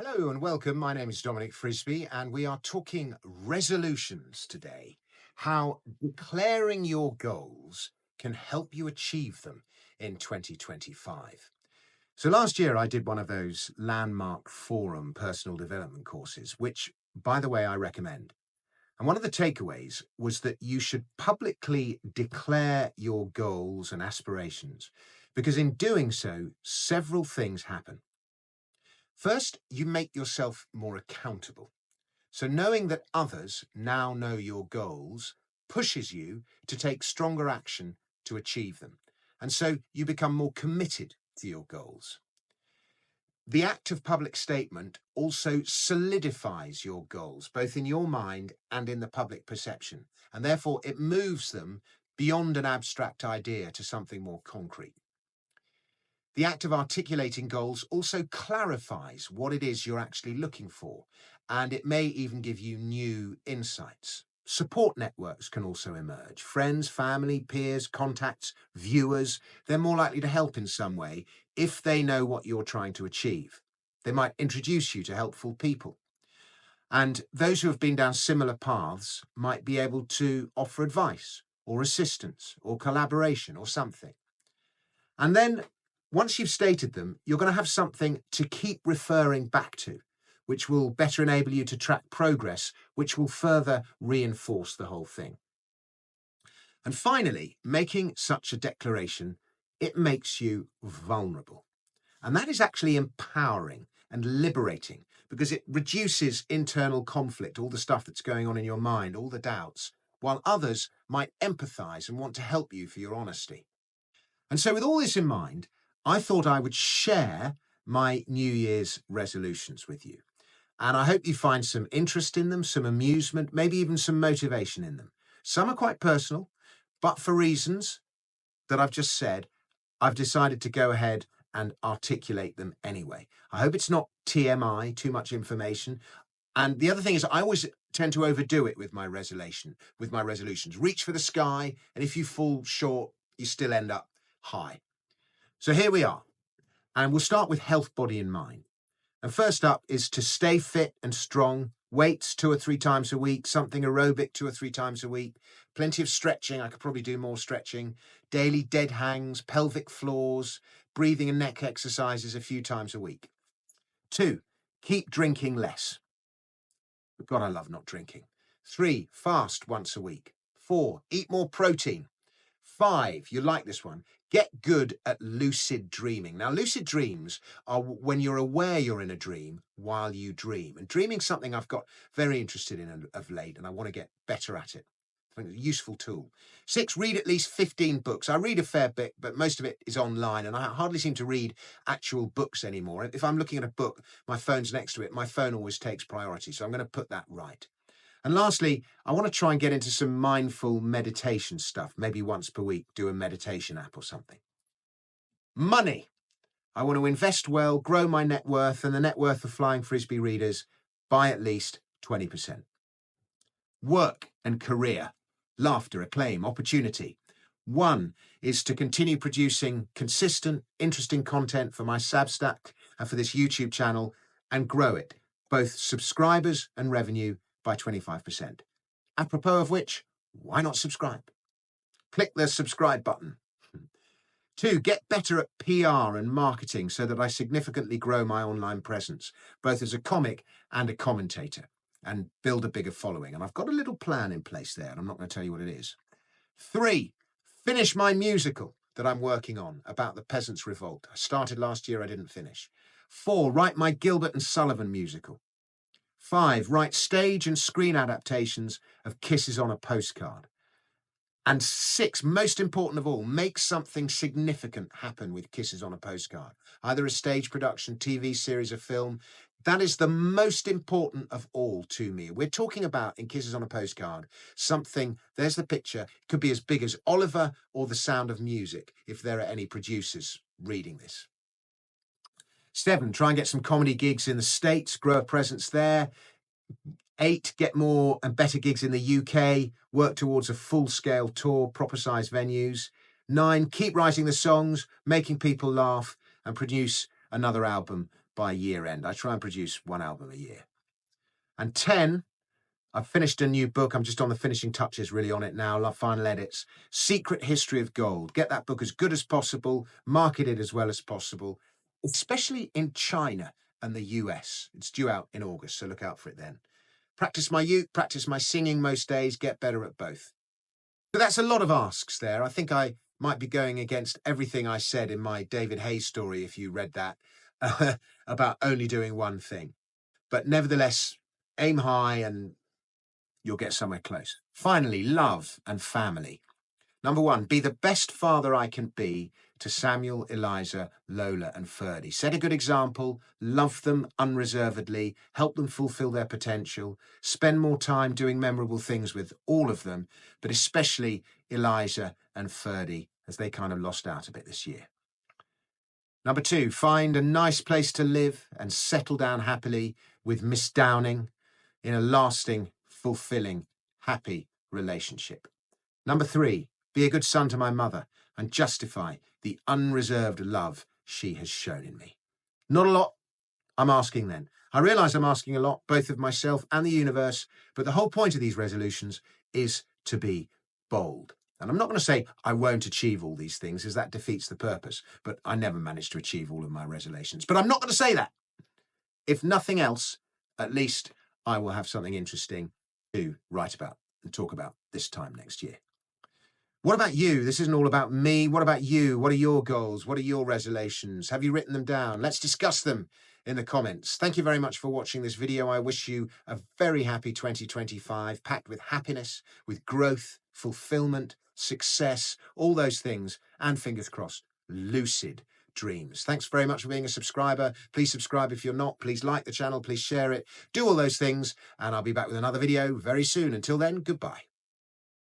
Hello and welcome. My name is Dominic Frisby, and we are talking resolutions today. How declaring your goals can help you achieve them in 2025. So, last year I did one of those landmark forum personal development courses, which, by the way, I recommend. And one of the takeaways was that you should publicly declare your goals and aspirations, because in doing so, several things happen. First, you make yourself more accountable. So, knowing that others now know your goals pushes you to take stronger action to achieve them. And so you become more committed to your goals. The act of public statement also solidifies your goals, both in your mind and in the public perception. And therefore, it moves them beyond an abstract idea to something more concrete. The act of articulating goals also clarifies what it is you're actually looking for, and it may even give you new insights. Support networks can also emerge. Friends, family, peers, contacts, viewers, they're more likely to help in some way if they know what you're trying to achieve. They might introduce you to helpful people. And those who have been down similar paths might be able to offer advice or assistance or collaboration or something. And then once you've stated them, you're going to have something to keep referring back to, which will better enable you to track progress, which will further reinforce the whole thing. And finally, making such a declaration, it makes you vulnerable. And that is actually empowering and liberating because it reduces internal conflict, all the stuff that's going on in your mind, all the doubts, while others might empathize and want to help you for your honesty. And so, with all this in mind, I thought I would share my New Year's resolutions with you. And I hope you find some interest in them, some amusement, maybe even some motivation in them. Some are quite personal, but for reasons that I've just said, I've decided to go ahead and articulate them anyway. I hope it's not TMI, too much information. And the other thing is, I always tend to overdo it with my resolutions. Reach for the sky, and if you fall short, you still end up high. So here we are. And we'll start with health, body, and mind. And first up is to stay fit and strong. Weights 2 or 3 times a week, something aerobic 2 or 3 times a week, plenty of stretching. I could probably do more stretching. Daily dead hangs, pelvic floors, breathing and neck exercises a few times a week. 2, keep drinking less. God, I love not drinking. 3, fast once a week. 4, eat more protein. 5, you like this one, get good at lucid dreaming. Now, lucid dreams are when you're aware you're in a dream while you dream. And dreaming's something I've got very interested in of late, and I want to get better at it. I think it's a useful tool. 6, read at least 15 books. I read a fair bit, but most of it is online, and I hardly seem to read actual books anymore. If I'm looking at a book, my phone's next to it. My phone always takes priority, so I'm going to put that right. And lastly, I want to try and get into some mindful meditation stuff. Maybe once per week, do a meditation app or something. Money. I want to invest well, grow my net worth and the net worth of Flying Frisbee readers by at least 20%. Work and career. Laughter, acclaim, opportunity. 1 is to continue producing consistent, interesting content for my Substack and for this YouTube channel and grow it, both subscribers and revenue, by 25%. Apropos of which, why not subscribe? Click the subscribe button. 2, get better at PR and marketing so that I significantly grow my online presence, both as a comic and a commentator, and build a bigger following. And I've got a little plan in place there, and I'm not going to tell you what it is. 3, finish my musical that I'm working on about the Peasants' Revolt. I started last year, I didn't finish. 4, write my Gilbert and Sullivan musical. 5, write stage and screen adaptations of Kisses on a Postcard. And 6, most important of all, make something significant happen with Kisses on a Postcard. Either a stage production, TV series, or film. That is the most important of all to me. We're talking about, in Kisses on a Postcard, something, there's the picture, could be as big as Oliver or The Sound of Music, if there are any producers reading this. 7, try and get some comedy gigs in the States, grow a presence there. 8, get more and better gigs in the UK, work towards a full-scale tour, proper-sized venues. 9, keep writing the songs, making people laugh, and produce another album by year end. I try and produce one album a year. And 10, I've finished a new book. I'm just on the finishing touches really on it now, final edits. Secret History of Gold. Get that book as good as possible, market it as well as possible, especially in China and the US. It's due out in August, so look out for it then. Practice my uke, practice my singing most days, get better at both. So that's a lot of asks there. I think I might be going against everything I said in my David Hayes story, if you read that, about only doing one thing. But nevertheless, aim high and you'll get somewhere close. Finally, love and family. Number 1, be the best father I can be to Samuel, Eliza, Lola and Ferdy. Set a good example, love them unreservedly, help them fulfill their potential, spend more time doing memorable things with all of them, but especially Eliza and Ferdy, as they kind of lost out a bit this year. Number 2, find a nice place to live and settle down happily with Miss Downing in a lasting, fulfilling, happy relationship. Number 3, be a good son to my mother and justify the unreserved love she has shown in me. Not a lot, I'm asking then. I realise I'm asking a lot, both of myself and the universe, but the whole point of these resolutions is to be bold. And I'm not going to say I won't achieve all these things, as that defeats the purpose, but I never managed to achieve all of my resolutions. But I'm not going to say that. If nothing else, at least I will have something interesting to write about and talk about this time next year. What about you? This isn't all about me. What about you? What are your goals? What are your resolutions? Have you written them down? Let's discuss them in the comments. Thank you very much for watching this video. I wish you a very happy 2025, packed with happiness, with growth, fulfillment, success, all those things, and fingers crossed, lucid dreams. Thanks very much for being a subscriber. Please subscribe if you're not. Please like the channel. Please share it. Do all those things, and I'll be back with another video very soon. Until then, goodbye.